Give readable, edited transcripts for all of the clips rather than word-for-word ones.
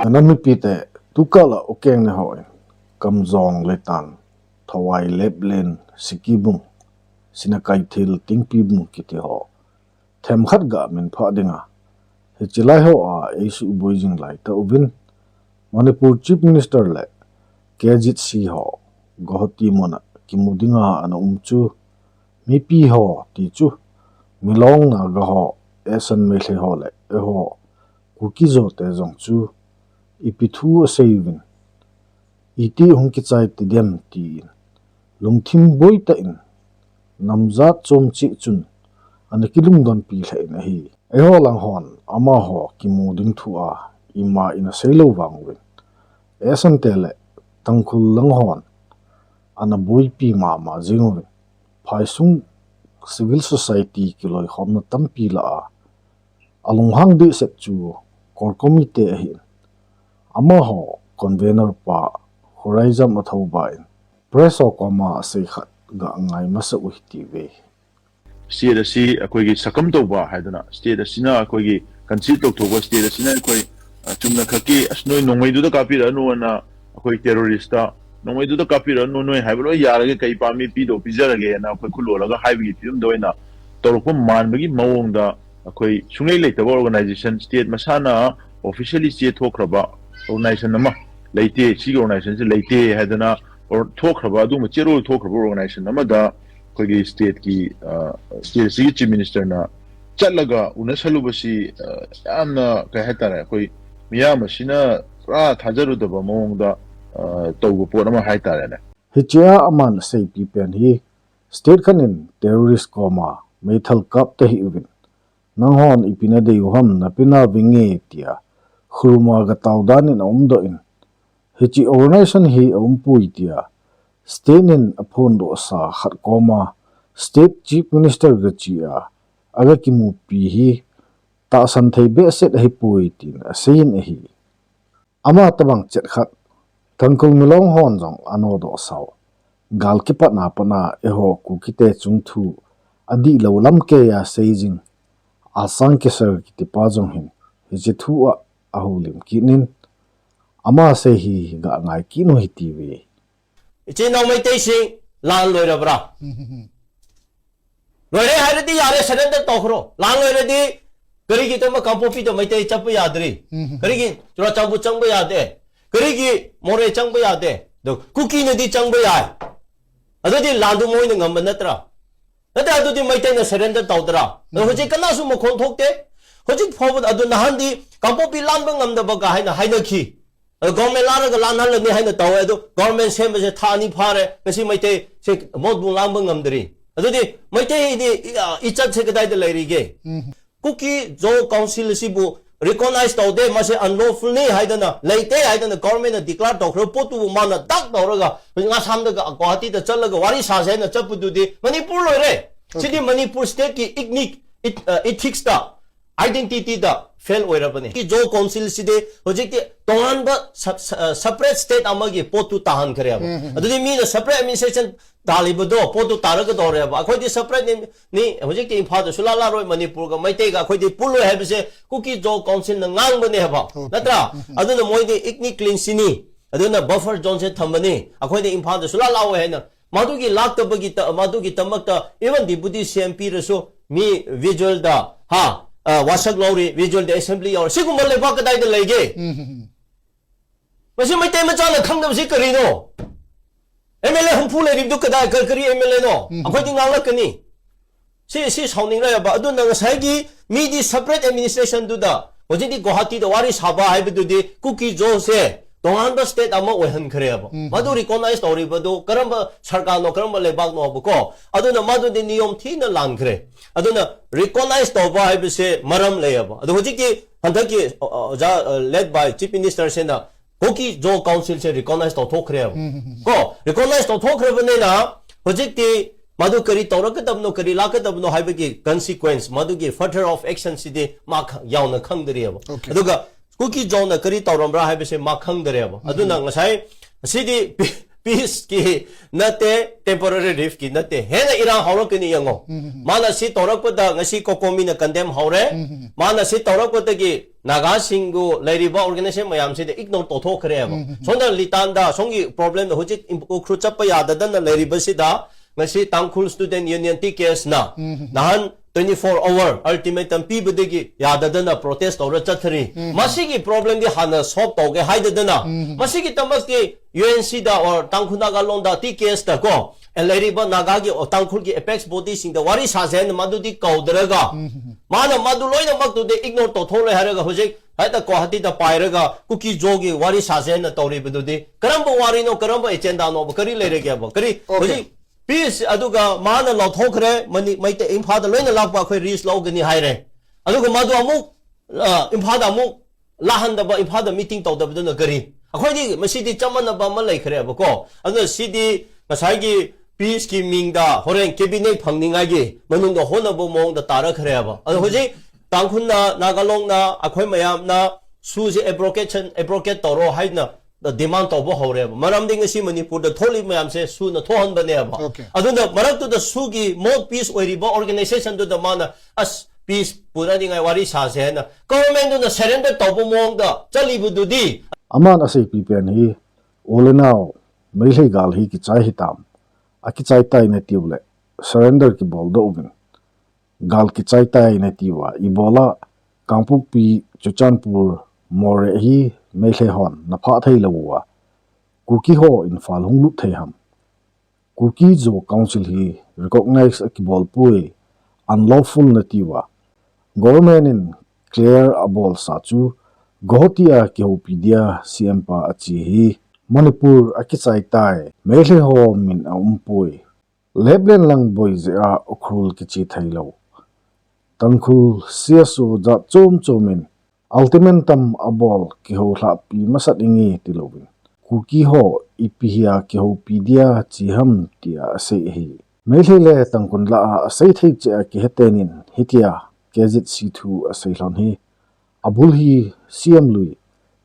Namipite tukala okeng ne hoin kamzong letan thawai leplen sikibung sinakai thil tingpibung kiti ho them khat ga min pha dinga hechilai ho a eisu boijing lai ta ubin Manipur Chief Minister le Kejit si ho Guwahati mona kimudinga ana umchu mipi ho ti chu milong na ga ho esan mele ho le e ho KUKI zo te zong chu ipithu seivin iti hongki chai ti dem ti lungthim boi ta in namzat chom chi chun ana kilung don pi hlai na hi e ho lang hon ama ho kimuding thu a ima ina selo wangwin esan tele tangkhul lang hon ana boi pi ma jingwin phaisung civil society kiloi khomna tampi la a alung hang de set chu core committee hi ama ho convener pa horizon athau bain press o koma se khat ga ngai masa ui ti ve state asi akoi sakam to ba haidana state asina akoi concede to thoba state asina akoi chumna khaki asnoi nongmai du da kapir anu na akoi terrorist ta nongmai du da kapir anu noi haiblo yarage kai pami pi do pijarage na akoi khulolaga haibi film doina torko manbagi mawong da akoi sungai leitaba organization state masana officially state thokraba organization nama leite si organization se leite haidana or thokraba du ma chero thokraba organization nama da koi state ki state si chief minister na chalaga unasalubasi amna kai hatara koi miyam asina ra thajaru da ba mawong da tawgo po nama haitara ne hichia aman sei pi pen hi state khanin terrorist koma methal kap te hi ubin nanghon ipina de yuham na pina binge tia khuruma ga tawdan in omdo in hichi organization hi ompui tia state in apon do sa khat koma state chief minister ga chia aga kimu pi hi ta san thei be set hi pui tin asin hi ama tabang chet khat tangkul milong hon jong ano do saw gal Kipatna pana eho KUKI te chungthu adi lo lam ke ya seijing asang ke sar ki pa jong hin hi thu a ahulim kinin ama se hi ga ngai kino hi ti we ichi no mai te sing lan loi ra bra loi re ha ri ya re surrender to khro lan loi re di kari ki to ma kampo pi to mai te chap ya dri kari ki chura chabu chang ba ya de kari ki more chang ba ya de do KUKI ne di chang ba ya adu di lan du moi ne ngam na tra nata adu di mai te na surrender to dra no hoji kana su mo khon thok te hoji phobot adu na han di kampo pi lan ba ngam da ba ga haina khi government लारगा लानहल नि हाइन तवे दो government same से थानी फारे ngasi maite se mod bu lang ngamdri adudi maite ni ichat se kadai de leirige KUKI zo council sibu recognize to de mase unlawful ni haidana leite haidana government declare to khro potu mana dak dawraga nga samda ga Guwahati da chalaga wari sa se na chapudu di Manipur loire sidi Manipur state ki ethics da identity da fail oirabani ki jo council side hojik ti tongan ba separate state amagi potu tahan khare ba adudi mi separate administration dalibodo potu taraga dore ba khoi di separate ni hojik ti imphal da sulala roi Manipur ga maite ga khoi di pulo have se KUKI jo council na ngang bane ba natra aduna moi di ikni clean sini aduna buffer zone se thambani akhoi di imphal da sulala wa hena madugi laktabagi ta madugi tamakta even deputy CMP raso mi visual da ha wasak lori visual the assembly or sigum le ba kadai de lege masi mai te ma cha la khang da si kari no MLA hum phu le ri du kadai kari MLA no akhoi ti ngang la kani si sauning ra ba adu na sai gi mi di separate administration du da hoji di Guwahati da wari saba hai bu di KUKI jo se tongan ba state ama ohan khare ba madu recognize story ba do karam ba sarkar no karam ba le bag no ba ko adu na madu di niyom thi na lan khare adu na recognize to ba hai se maram le ba adu hoji ki handak ki led by chief minister se na KUKI jo council se recognize to thok khare ko recognize to thok khare ba ne na hoji ki madu kari tawrak dab no kari lak dab no hai ba ki consequence madu ki further of action si de ma yaw na khang dri ba adu ga KUKI zone kari tawrambra hai bese ma khang dare ba aduna ngasai sidi peace ki nate temporary relief ki nate hena irang hawrak ni yango mana si tawrak pa da ngasi kokomi na condemn hawre mana si tawrak pa da ki naga singbu leriba organization mayam se de ignore to thok khare ba sonda litanda songi problem hojik khru chap ya da dan leriba sida ngasi tangkhul student union TKS na nahan 24-hour ultimatum pibudegi yadadana protest or chathri masigi problem di hana solve toge haidadana masigi tamakti UNC da or tangkhuna ga londa TKS da ko eleriba nagagi o tangkhul gi apex body sing da wari sasen madudi kaudraga mana madu loina maktu de ignore to thole haraga hojik haida Guwahati da pairaga KUKI jogi wari sasen na tori bududi karamba wari no karamba agenda no kari lerege ba kari hojik peace aduga mana lo thokre mani maite imphada loina lakpa khoi risk logani haire aduga madu amuk imphada amuk lahan da ba imphada meeting to da bduna gari akhoi di masidi chamana ba ma laikhre ba ko adu sidi masai gi peace ki mingda horen cabinet phangninga gi manung da hona bo mong da tara khre ba adu hoji tangkhunna nagalong na akhoi mayam na su je abrogate toro haina the demand of Hore, Maramding si Manipur, the Toli Mam says soon a Tohan Baneva. I don't know, Marak to the Sugi, more peace or river organization to the mana as peace, Puraning Iwaris has and government on the surrender Tobomong the Jalibududi. Aman asay pipian hi, ole now, gal hi kichai hitam, a kichai tai netiule, surrender ki bol dovin. Gal kichai tai netiwa, ibola, Kampu pi, Chuchanpur, more hi, Mehle hon na pha thei lawa KUKI ho in fal hung lut thei ham KUKI zo council hi recognize a kibol pui unlawful natiwa government in clear abol sa chu gohotia kihopedia CMpa achi hi Manipur akichai tai Mehle ho min a umpui leblen lang boy a okrul kichi thei lo tangkhul siasu za chomin ultimatum abol kihola pi masat ingi tilowin KUKI ho ipihia kihopedia chiham tia ase hi mehlele tangkun la ase thei che ki hetenin hitia kezit c2 ase hlon hi abul hi siam lui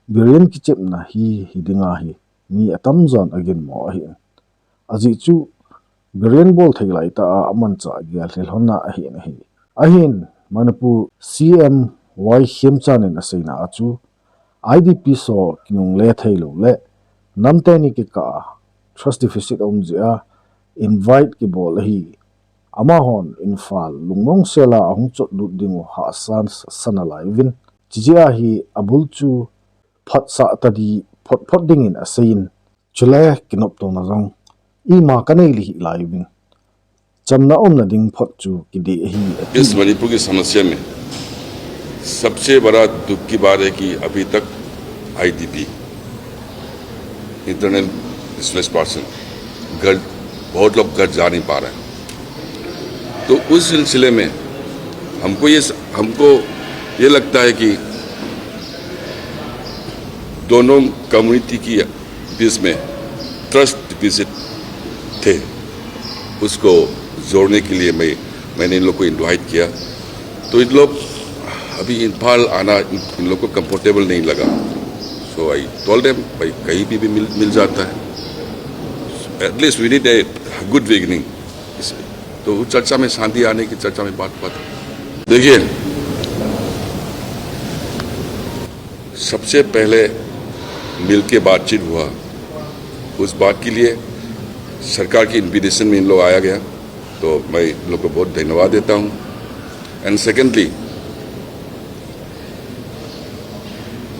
biren ki chepna hi hidinga hi ni atam zon again mo hi aji chu biren bol theilai ta aman cha gyal hlona ahin Manipur CM why him chan in asina achu IDP so kinung le thailo le namtani ki ka trust deficit omjia invite ki bol hi amahon infal lungmong sela ahung chot lut dingo ha san sanala even jia hi abulchu phat sa tadi phot ding in asin chule kinop to na jong I ma kanei li laivin chamna omna ding phot chu ki de hi इस मणिपुर की समस्या में सबसे बड़ा दुख की बात है कि अभी तक IDP इंटरनल डिस्प्लेस पर्सन घर बहुत लोग घर जा नहीं पा रहे हैं तो उस सिलसिले में हमको ये लगता है कि दोनों कम्युनिटी की बीच में ट्रस्ट डिफिसिट थे उसको जोड़ने के लिए मैंने इन लोग को इनवाइट किया तो इन लोग अभी इम्फाल आना इन लोग को कंफर्टेबल नहीं लगा सो आई टोल्ड देम भाई कहीं भी मिल जाता है at least we need a good beginning तो चर्चा में शांति आने की चर्चा में बात देखिए सबसे पहले मिल के बातचीत हुआ उस बात के लिए सरकार की इन्विटेशन में इन लोग आया गया तो मैं इन लोग को बहुत धन्यवाद देता हूँ एंड सेकेंडली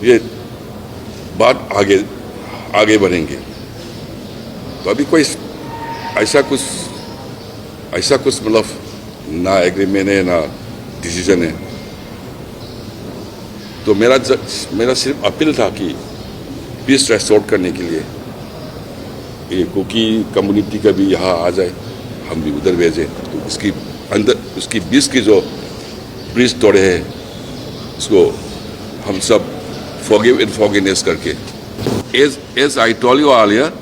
ये बात आगे बढ़ेंगे तो अभी कोई ऐसा कुछ मतलब ना एग्रीमेंट है ना डिसीजन है तो मेरा सिर्फ अपील था कि पीस रेस्टोर करने के लिए ये KUKI कम्युनिटी का भी यहाँ आ जाए हम भी उधर भेजें तो उसकी बीच की जो ब्रिज तोड़े हैं उसको हम सब forgive and forgiveness करके as I told you earlier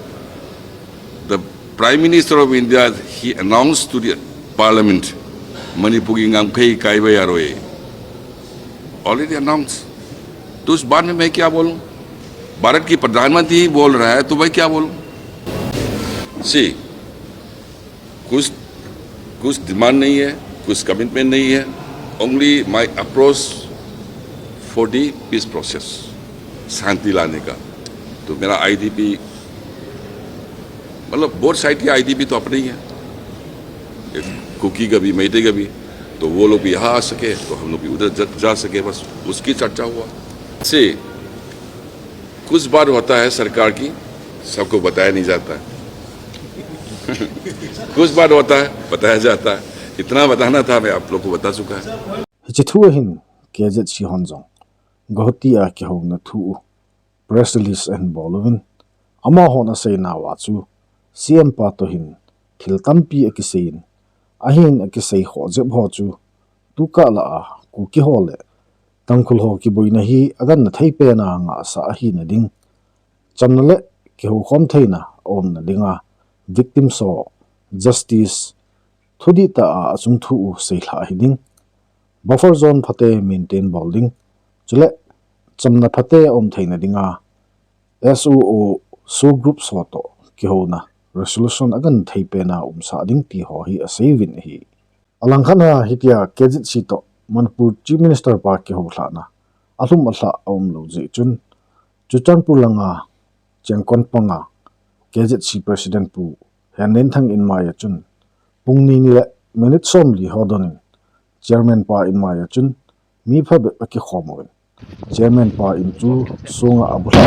the Prime Minister of India he announced to the Parliament Manipur की ngangpei kaiba yaroe already announced तो उस बात में मैं क्या बोलूं भारत की प्रधानमंत्री ही बोल रहा है तो मैं क्या बोलूं सी कुछ डिमांड नहीं है कुछ कमिटमेंट नहीं है only my approach for the peace process, शांति लाने का। तो मेरा आईडीपी मतलब बोथ साइड की आईडीपी तो अपने ही है, कुकी का भी मैते का भी। तो वो लोग भी यहाँ आ सके तो हम लोग भी उधर जा सके, बस उसकी चर्चा हुआ। से कुछ बात होता है सरकार की, सबको बताया नहीं जाता है। कुछ बात होता है बताया जाता है, इतना बताना था मैं आप लोग को बता चुका है। Hichituahin Gazet si Honzong Guwahati a Kihouna thu press release and Bolovin ama hona say na wachu CM patohin thiltampi akisein ahin akisei hojeb hochu tuka la a KUKI hole tangkhul ho ki boina hi agan na thei pe na nga sa hi na ding chamnale ki ho khom theina om na dinga victim so justice thudi ta a chung thu sei hla hi ding buffer zone phate maintain building chule chamna phate om theina dinga SUO so group soto Kihouna resolution agan theipe na sa ding ti ho hi a savin hi alangkhana hitia kejit sito Manipur Chief Minister pa ki ho thlana alum atla om lo ji chun chuchan pulanga chengkon panga kejit si president pu hanen thang in maya chun pungni ni le minute somli hodonin chairman pa in maya chun mi pha be ki khomwen chairman pa in chu songa abula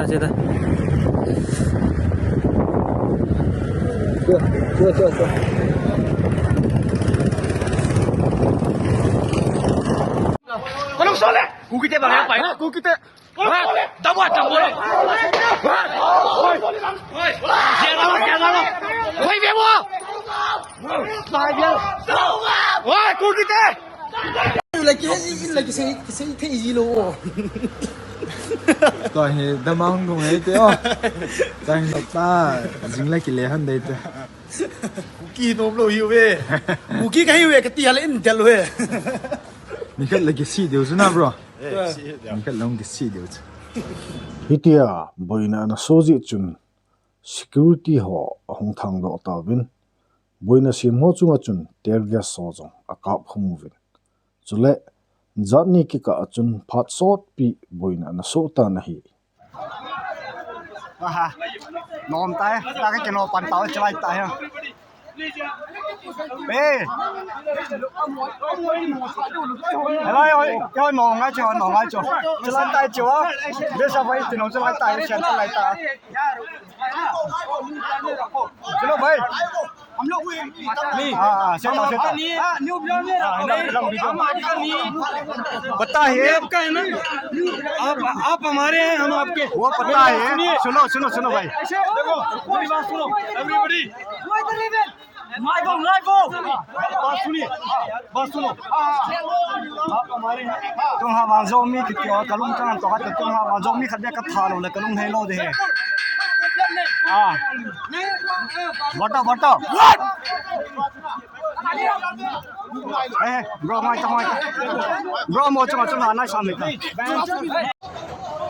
Cita. Tuh. Kalau soleh, KUKI te bang apa? KUKI te. Dapat. Oi. Jangan. Oi, bebo. Oi, KUKI te. Lagi saya easy lo. Coi thì đâm ông cùng ấy thế đang đọc ta dính lại cái lẽ hơn đấy thế KUKI nôm lo hiu về KUKI cái hiu về cái tia lên tia luôn mình cất lại cái gì điều chứ nào bro mình cất lòng cái gì điều chứ hitia boina na soji chun security ho hong thang do ta win boina sim ho chunga chun tear gas so jong akap humuvin chule Zani ki ka achun phat sot pi boina na so ta nahi ha nom tai ta cái channel pan tao chlai tai ha bê ơi cho nòng ngay cho chlai tai chiu á biết sao vậy thì nó chlai tai xem chlai tai chलो भाई हम लोग से पता है आपका है ना आप हमारे हैं हम आपके वो पता है सुनो भाई देखो मेरी बात सुनो एवरीबॉडी बात सुनो आप हमारे हैं तुम हमारा जोमी कितने और कलम चला तो हाथ तुम हमारा जोमी खड़े का थालो ले कलम है लो दे बटो bro mai bro mo cho hana sam ni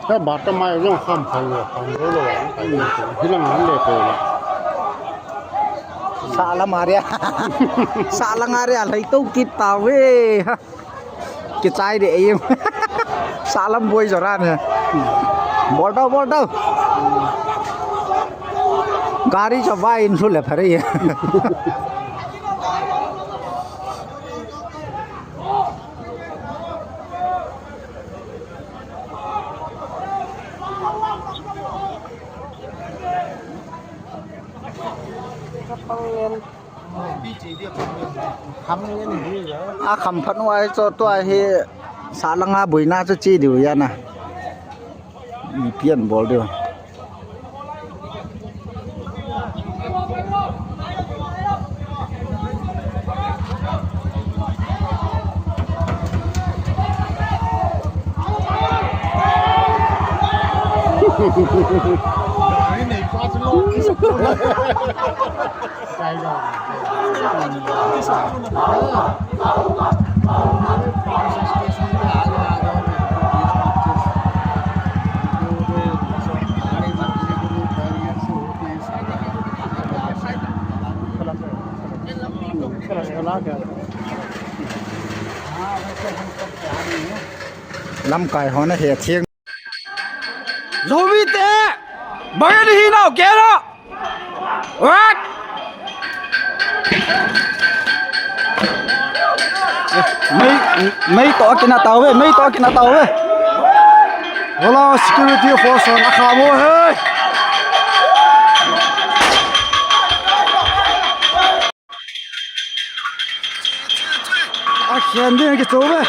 cái bát mai rong khăm phẳng rồi cái gì cái là ngắn lệ rồi Salah ngaria lah itu kita weh kita ide em salam boy joran ya bodoh गाड़ी चबा इनसु ले फरे ये à khăm phát ngoài cho tôi thì xã lăng a Boina cho chi điều vậy nè bị phiền bỏ điều cái này quá chứ lâu cái sụp cái rồi lâm cài họ nó hiệt thiêng rồi bị té mấy cái gì nào kia đó what mấy tỏ cái nào tàu về mấy tỏ cái nào tàu về Hola security force nó khám ô hey à khen đi cái chỗ về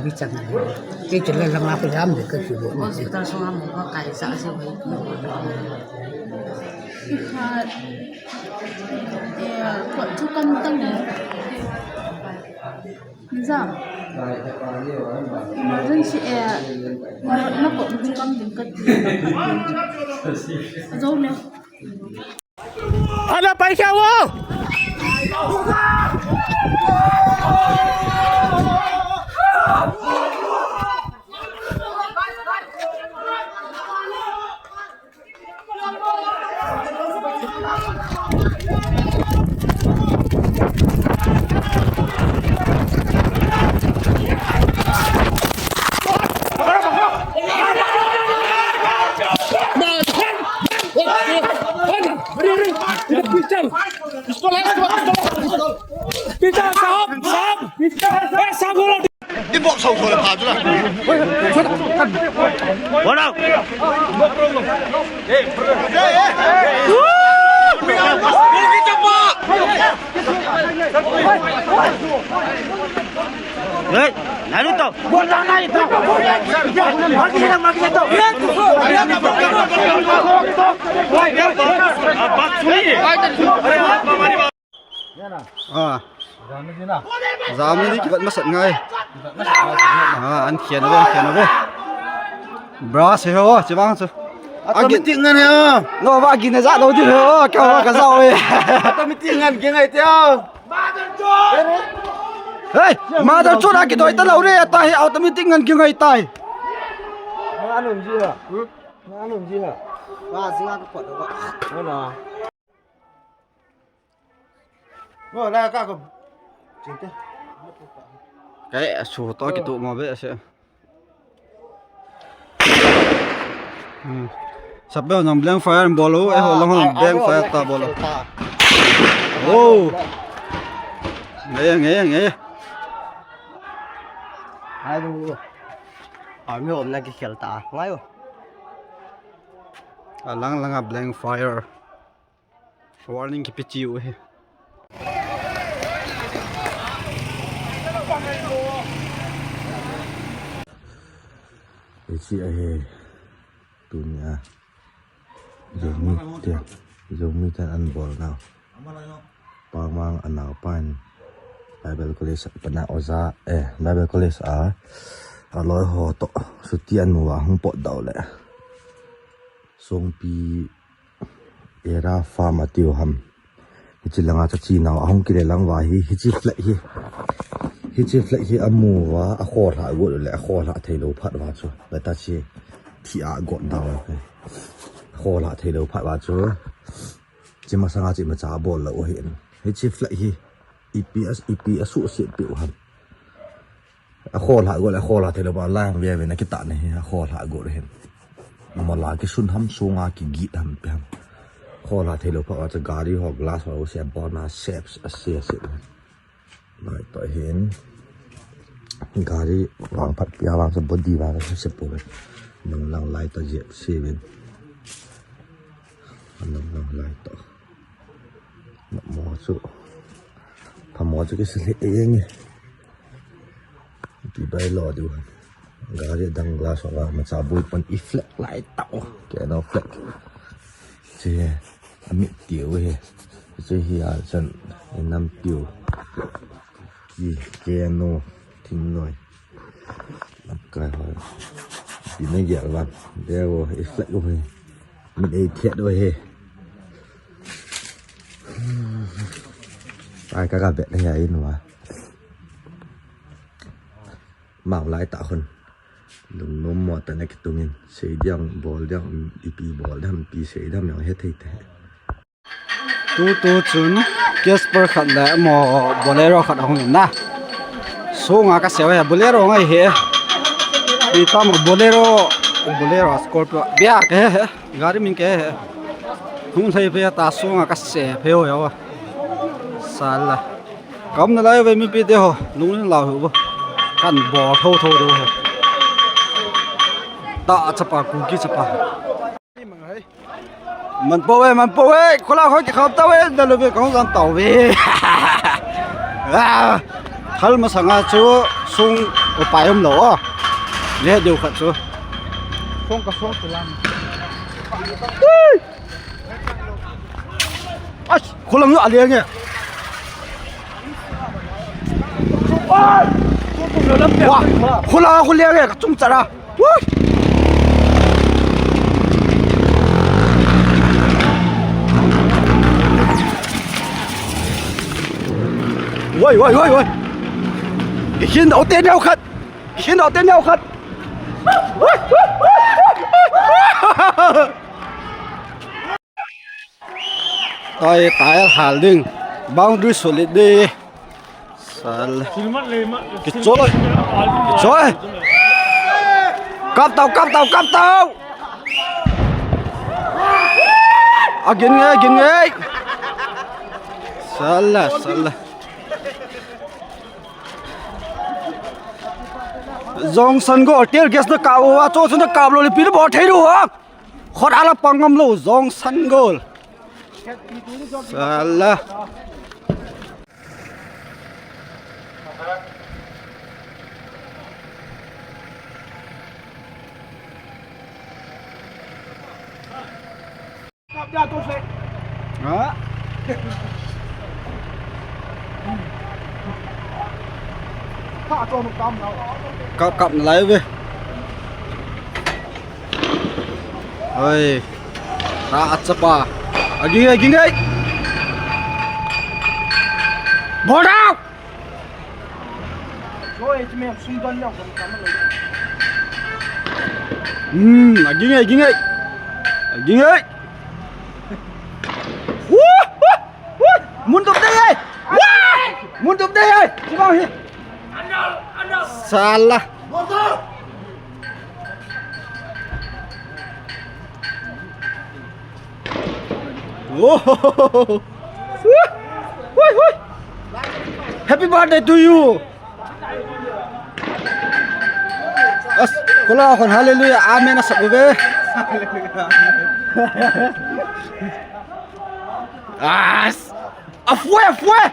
bicara cái chuyện là làm apa làm được cái chuyện đó. Oh, kita semua mau kayak saya sih baik. Ya, kok cukup tentang ni? Nizam. Emergency nó kok mungkin kamu dekat. Jauh ni. ada paisa wo giảm đi cái vẫn mất sẵn ngay ăn khiển nó về bra xe hô chứ băng chứ anh biết tiếng ngân hả nó vào kia này ra đâu chứ hô kéo vào cả rau ấy tôi biết tiếng ngân kia ngày theo hey mà tao chốt cái đôi tao lâu đấy tao hiểu tao biết tiếng ngân kia ngày tai nó ăn làm gì hả nó ăn làm gì hả và gì ăn quật đâu nó là nó là các cái số to cái tụ mà vậy sẽ sắp bây giờ blank fire bolo ấy họ long blank fire ta bolo oh nghe ai đâu ở mấy hôm nay cái khel ta ngay rồi lang blank fire warning cái pichiu ấy chị ấy tụi nhà giống như tên ăn bò nào bao mang ăn nào pan Bible college pana oza Bible college à lối hồ to sự tiền mua không bỏ đầu lại song pi era farm tiêu ham chỉ là ngã chi nào không kia lang vài hi chỉ flat hi amu wa a khor ha go le a khor ha thelo phat wa chu la ta chi thi a go daw khor ha thelo phat wa chu chi ma sanga chi ma cha bol la o hen hi chi flat hi EPS su se pe ham a khor ha go le khor ha thelo ba lang ve na ki ta ne a khor ha go hen ma la ki sun ham sunga ki gi ham pe ham khor ha thelo phat wa cha gari ho glass wa se bona shapes a se lại tội hiến gari vàng phát bia vàng sẽ body vàng sẽ xếp bộ mình lòng lại tội dẹp xe bên lại to mò chỗ thầm mò chỗ cái sự lệ nhỉ bị bay lò đi gà đi đằng glass hoặc mà sao bôi phần iflect lại tao cái nó fleck chứ amit tiêu ấy chứ hi à chân năm tiêu gì cái nó thình rồi làm cái hỏi bị nó dở vào đeo iflect của mình đây thiệt rồi he ai cả việc này vậy mà mạo lại tạo hơn đừng nôm mọt tại này cái tụi mình xây dựng ball dựng ip ball đâm pi xây đâm nhau hết thảy tu chun Casper khát lại mò bolero khát hông na số ngã cái xe bolero ngay he đi tao bolero Scorpio bia cái gari mình cái không thấy bây ta số ngã cái xe phèo rồi sala cầm nó lại về mình biết đâu lúc này lao hữu căn bò thâu đâu ta chapa KUKI chapa mình po ấy có lao khỏi cái khám tao ấy đây là việc công dân tàu về hal mà sang chú sung ở bài hôm lỗ lẽ điều khẩn chú không có số từ làm khó làm nữa liền nhỉ khó làm khó liền nhỉ chúng ta ra ôi cái khiến đầu tiên nhau khát tôi tại Hà Linh bang đuôi số lịch đi sal cái chỗ cặp tàu gin nghe sal dòng sân go tiel gas nó cào à chỗ nó cào rồi pin nó bỏ thấy đâu hả khó đã là bằng ngâm lâu dòng sân go sala cặp lại về ơi ra chapa gini bỏ đâu gini muốn đập đây chứ bao nhiêu salah happy birthday to you kalau kon hallelujah amen asap be afue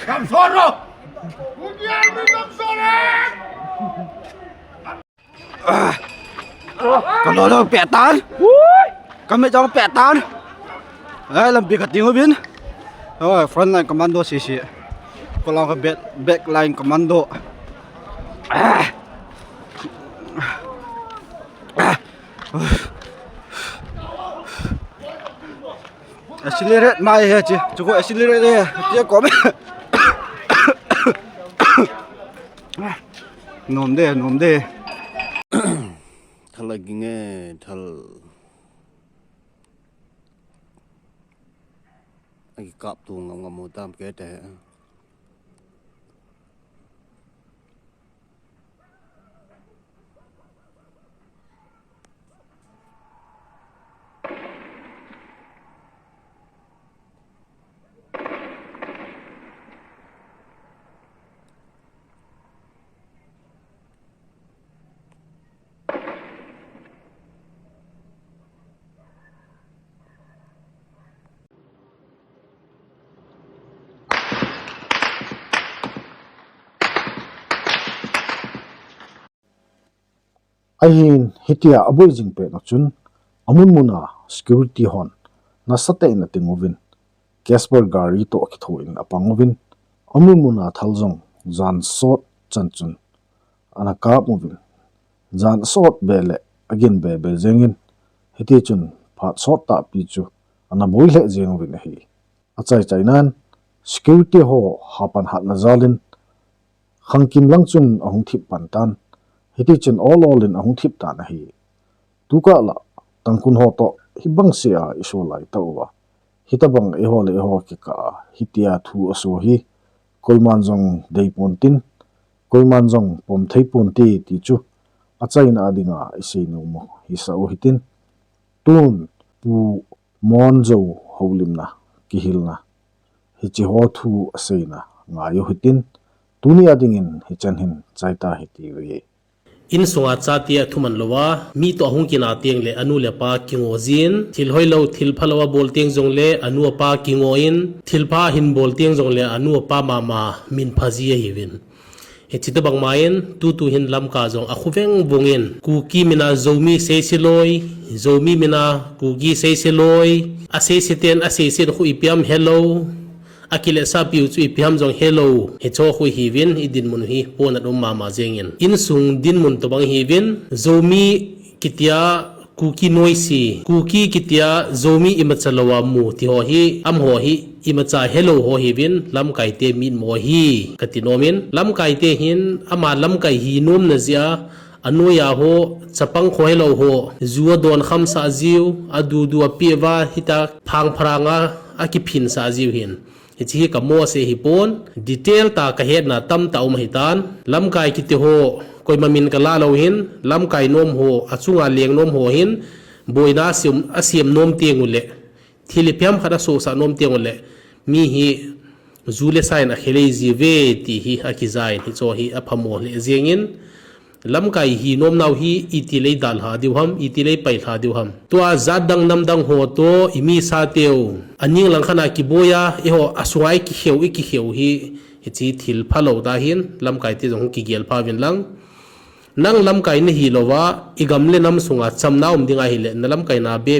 kam soro còn nó bẻ tán cầm mẹ cho bẻ tán đấy làm việc cả tiếng biến rồi front line commando xì còn lo cái back line commando accelerate mai hết chứ chúng tôi accelerate đây tiếc có mấy nôm đây thal lagi nghe thal lagi kap tu ngam mau tam ke te ahin hitia aboi jingpe na chun amun muna security hon na sate na tingovin Casper gari to kithoin apangovin amun muna thaljong zan sot chanchun ana kap movin zan sot bele again be jengin hiti chun phat sot ta pi chu ana boile jengovin hi achai chainan security ho hapan hat na zalin khangkim langchun ahung thip pantan hiti chun all in ahung thip ta na hi tuka la tangkun ho to hibang sia iso lai tawa hitabang ehole eho ki ka hitia thu aso hi koimanjong deipontin koimanjong pom theiponti ti chu achaina adinga isei no mo hisa o hitin tun pu monjo holimna kihilna hichi ho thu aseina ngayo hitin tuni adingin hichan hin chaita hiti we in songa chatia thuman lowa mi to ahung kina tiang le anu le pa kingo jin thil hoilo thil phalowa bol tiang jong le anu pa kingo in thil pha hin bol tiang jong le anu pa mama min phaji hiwin he chita bang main tu hin lam ka jong a khuveng bungin KUKI mina zomi seisiloi zomi mina KUKI seisiloi a seisiten a seisin khu ipiam hello akile sa piu chu ipiam jong hello he cho khu hiwin idin mun hi pona dom mama jengin in sung din mun to bang hiwin zomi kitia KUKI noisi KUKI kitia zomi imachalawa mu ti ho hi am ho hi imacha hello ho hiwin lam kaite min mo hi katinomin lam kaite hin ama lam kai hi nom na zia anu ya ho chapang kho hello ho zuwa don kham sa jiu adu du apiwa hita phang pharanga akiphin sa jiu hin hi ka mo se hi pon detail ta ka het na tam ta um hitan lam kai kiti ho koi mamin ka la lo hin lam kai nom ho achunga leng nom ho hin boina sim asiam nom tiengule thilipiam khada so sa nom tiengule mi hi zule sain a khelei jive ti hi akizain hi cho hi aphamo le zengin lam kai hi nom nau hi itilei dal ha diu ham itilei pai ha diu ham to a zadang namdang ho to imi sa teu aning lang khana ki boya e ho aswai ki kheu hi chi thil phalo da hin lam kai te jong ki gel pha vin lang nang lam kai ni hi lowa igam le nam sunga chamna dinga hi le na lam kai na be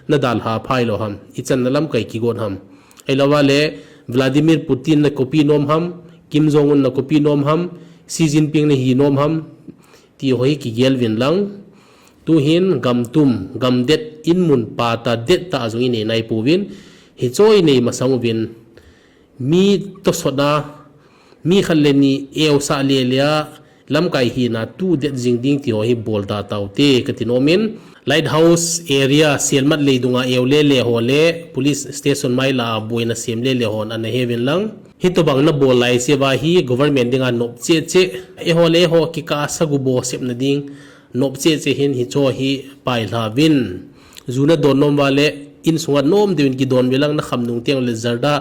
na dal ha phai lo ham ichan na lam kai ki gon ham ai lowa le Vladimir Putin na copy nom ham Kim Jong Un na copy nom ham Xi Jinping na hi nom ham ti hoi ki gel vin lang tu hin gam tum gam det in mun pa ta det ta zung in nai pu win hi choi nei masang win mi to soda mi khaleni eo sa le lia lam kai hi na tu det jing ding ti hoi bol da taw te katinomin lighthouse area selmat le dunga eo le ho le police station mai la boina sem le hon an heaven lang hito bang na bol lai se ba hi government dinga nop che e ho le ho ki ka sagu bo sep na ding nop che hin hi cho hi pai la win zuna don nom wale in sunga nom deun ki don belang na khamnung teng le zarda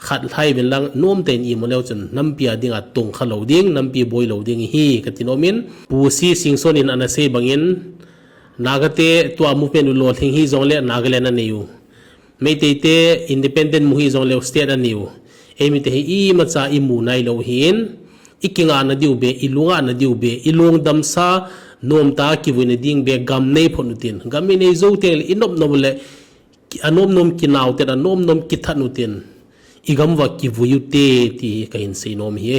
khat thai ben lang nom ten i mo leu chun nampia dinga tung khalo ding nampi boy lo ding hi katinomin pu si singson in anase bangin nagate to movement lo thing hi jong le nagaland na niu meite independent mu hi jong le state na niu emi te hi macha i mu nai lo hin ikinga na diu be ilunga na diu be ilung dam sa nom ta ki win ding be gam nei phonutin gam nei zo tel inop nomle anom nom kinaw te anom nom kithanutin igam wa ki vuyu te ti kain sei nom hi